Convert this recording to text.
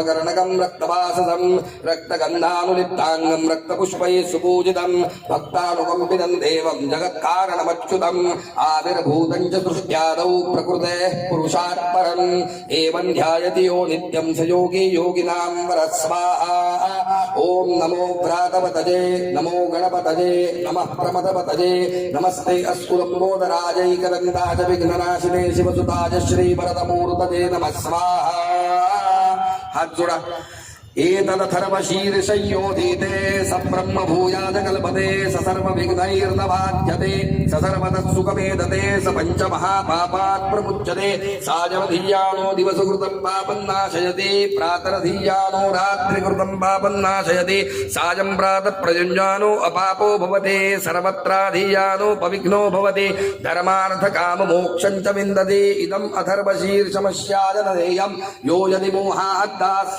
कर्णकं रक्तवाससं रक्तगन्धानुलिप्ताङ्गं रक्तपुष्पैः सुपूजितं भक्तानुकम्पितं देवं जगत्कारणमच्युतम् आविर्भूतं च सृष्ट्यादौ प्रकृतेः पुरुषात् परम् एवं ध्यायति यो नित्यं स योगी योगिनां वरः स्वाहा। ॐ नमो व्रातपतये नमो गणपतये नमः प्रमदपतये नमस्ते अस्तु लम्बोदराजैकदन्ताय विघ्ननाशिने शिवसुताय श्रीवरदमूर्तये नमः स्वाहा। हाथ जोड़ा एतदथर्वशीर्षयोधीते स ब्रह्म भूयाद कल्पते स सर्वविघ्नैर्नबाध्यते स सर्वतः सुखमेधते स पञ्चमहापापात् प्रमुच्यते सायमधीयानो दिवसकृतं पापं नाशयति प्रातरधीयानो रात्रिकृतं पापं नाशयति सायं प्रातः प्रयुञ्जानो अपापो भवति सर्वत्राधीयानो पविघ्नो भवति धर्मार्थकाममोक्षं च विन्दति इदम् अथर्वशीर्षमस्याजनदेयं यो यदि मोहाद्दास्